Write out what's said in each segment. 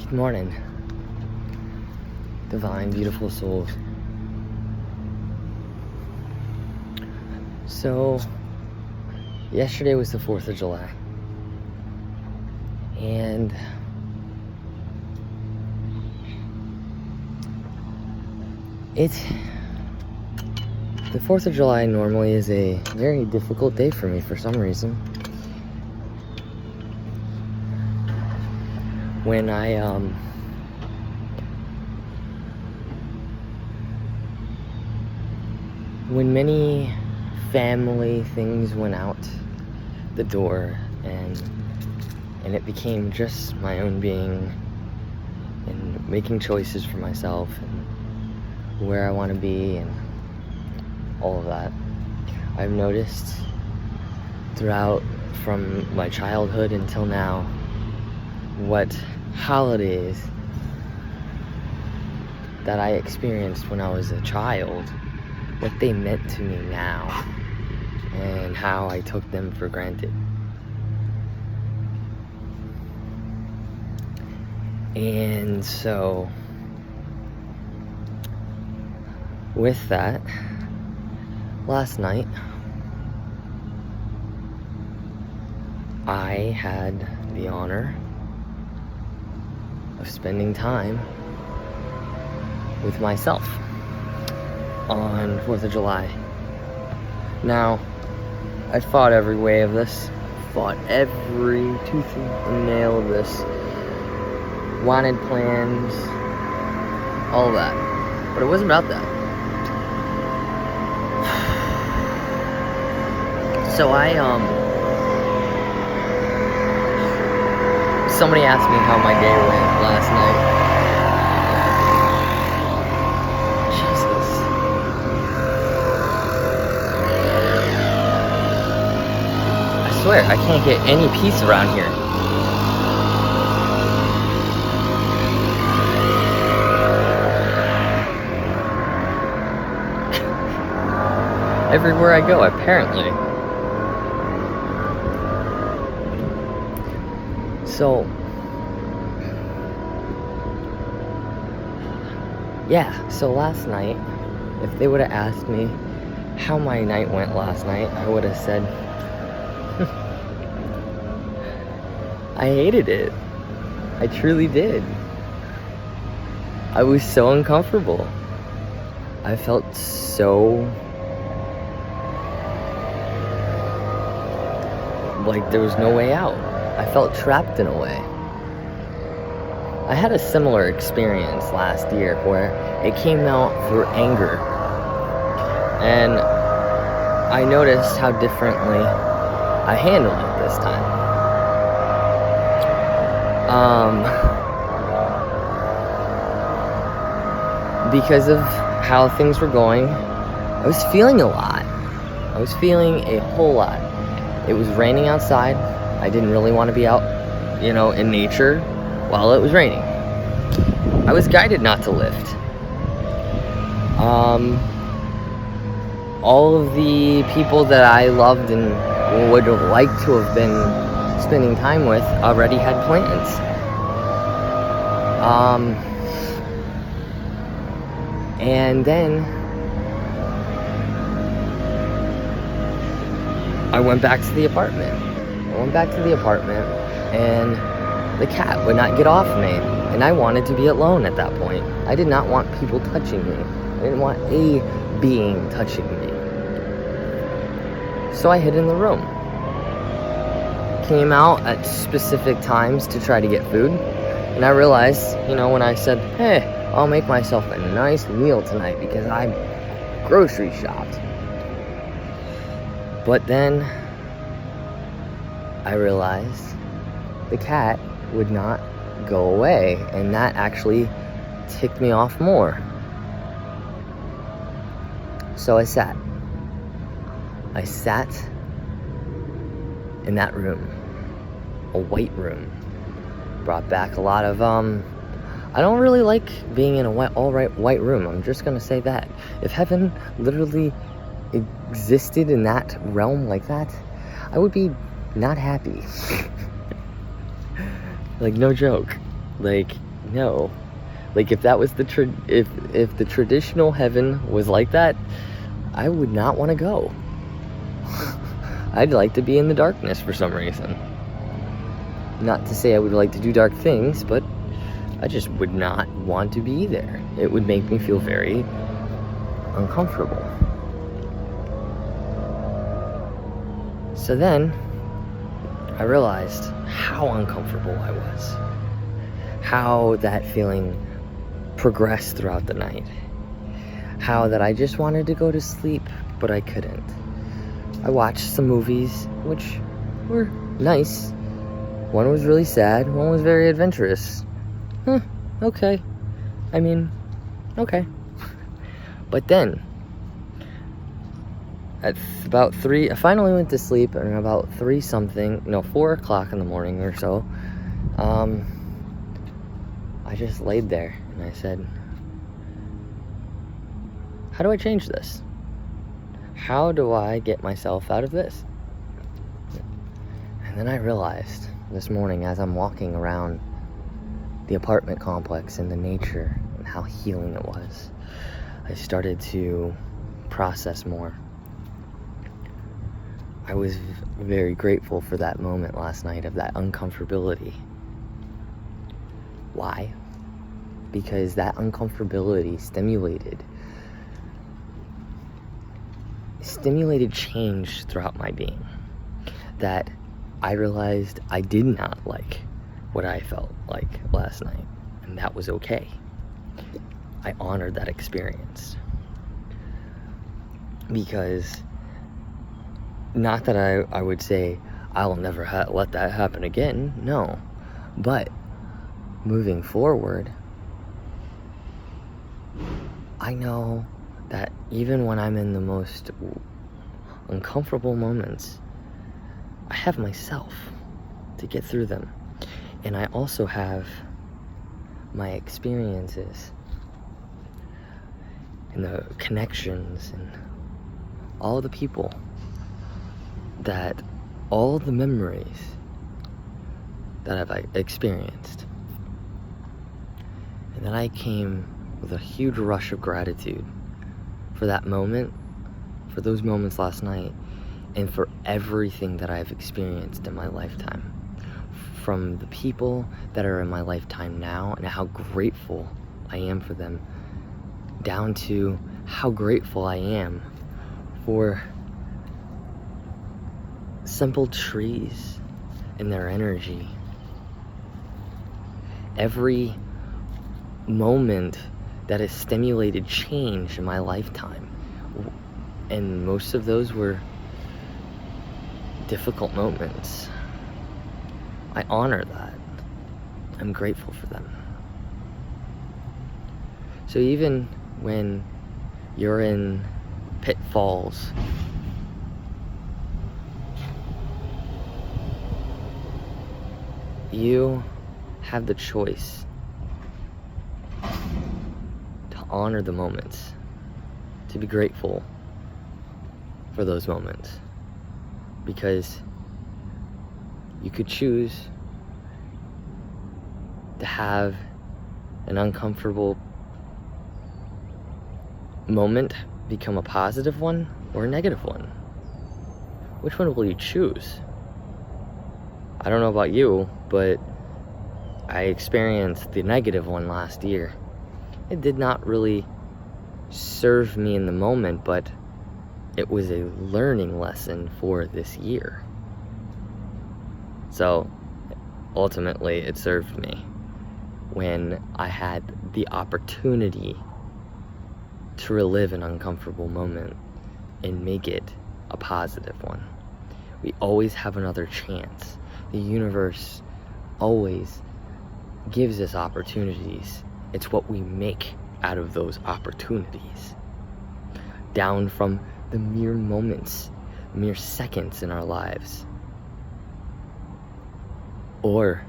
Good morning, divine, beautiful souls. So, yesterday was the 4th of July, and the 4th of July normally is a very difficult day for me for some reason. When when many family things went out the door and it became just my own being and making choices for myself and where I want to be and all of that. I've noticed throughout from my childhood until now what holidays that I experienced when I was a child, what they meant to me now, and how I took them for granted. And so, with that, last night, I had the honor of spending time with myself on 4th of July. Now, I fought every way of this, fought every tooth and nail of this, wanted plans, all of that, but it wasn't about that. So somebody asked me how my day went last night. Jesus. I swear, I can't get any peace around here. Everywhere I go, apparently. So, yeah, so last night, if they would have asked me how my night went last night, I would have said, I hated it. I truly did. I was so uncomfortable. I felt so like there was no way out. I felt trapped in a way. I had a similar experience last year where it came out through anger. And I noticed how differently I handled it this time. Because of how things were going, I was feeling a lot. I was feeling a whole lot. It was raining outside. I didn't really want to be out, in nature while it was raining. I was guided not to lift. All of the people that I loved and would have liked to have been spending time with already had plans. And then I went back to the apartment. And the cat would not get off me. And I wanted to be alone at that point. I did not want people touching me. I didn't want a being touching me. So I hid in the room. Came out at specific times to try to get food. And I realized, when I said, hey, I'll make myself a nice meal tonight because I grocery shopped. But then I realized the cat would not go away, and that actually ticked me off more. So I sat in that room, a white room. Brought back a lot of, I don't really like being in a white room. I'm just gonna say that. If heaven literally existed in that realm like that, I would be not happy. Like, no joke. Like, no. Like, if that was if the traditional heaven was like that, I would not want to go. I'd like to be in the darkness for some reason. Not to say I would like to do dark things, but I just would not want to be there. It would make me feel very uncomfortable. So then, I realized how uncomfortable I was. How that feeling progressed throughout the night. How that I just wanted to go to sleep, but I couldn't. I watched some movies, which were nice. One was really sad, one was very adventurous. Okay. I mean, okay. But then, at about 3, I finally went to sleep, and about 4 o'clock in the morning or so, I just laid there, and I said, how do I change this? How do I get myself out of this? And then I realized this morning, as I'm walking around the apartment complex and the nature and how healing it was, I started to process more. I was very grateful for that moment last night of that uncomfortability. Why? Because that uncomfortability stimulated change throughout my being. That I realized I did not like what I felt like last night, and that was okay. I honored that experience. Because, not that I would say I'll never let that happen again, no. But moving forward, I know that even when I'm in the most uncomfortable moments, I have myself to get through them. And I also have my experiences and the connections and all the people that, all the memories that I've experienced. And then I came with a huge rush of gratitude for that moment, for those moments last night, and for everything that I've experienced in my lifetime. From the people that are in my lifetime now and how grateful I am for them, down to how grateful I am for simple trees and their energy. Every moment that has stimulated change in my lifetime, and most of those were difficult moments. I honor that. I'm grateful for them. So even when you're in pitfalls, you have the choice to honor the moments, to be grateful for those moments, because you could choose to have an uncomfortable moment become a positive one or a negative one. Which one will you choose? I don't know about you, but I experienced the negative one last year. It did not really serve me in the moment, but it was a learning lesson for this year. So ultimately it served me when I had the opportunity to relive an uncomfortable moment and make it a positive one. We always have another chance. The universe always gives us opportunities. It's what we make out of those opportunities. Down from the mere moments, mere seconds in our lives, or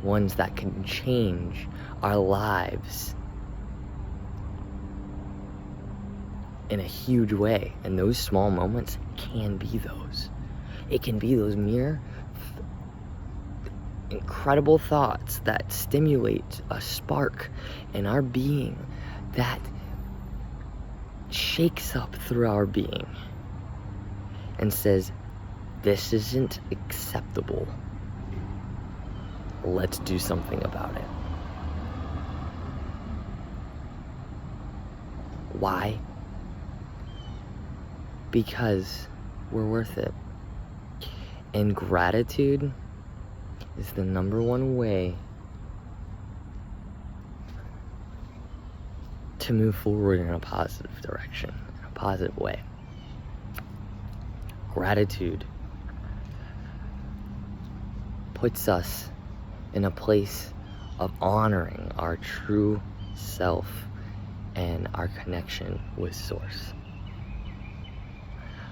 ones that can change our lives in a huge way. And those small moments can be those. It can be those mere incredible thoughts that stimulate a spark in our being that shakes up through our being and says, this isn't acceptable. Let's do something about it. Why? Because we're worth it. And gratitude is the number one way to move forward in a positive direction, in a positive way. Gratitude puts us in a place of honoring our true self and our connection with Source.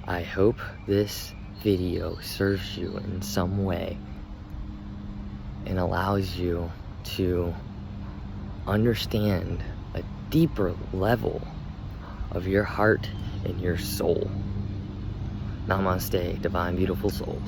I hope this video serves you in some way and allows you to understand a deeper level of your heart and your soul. Namaste, divine, beautiful souls.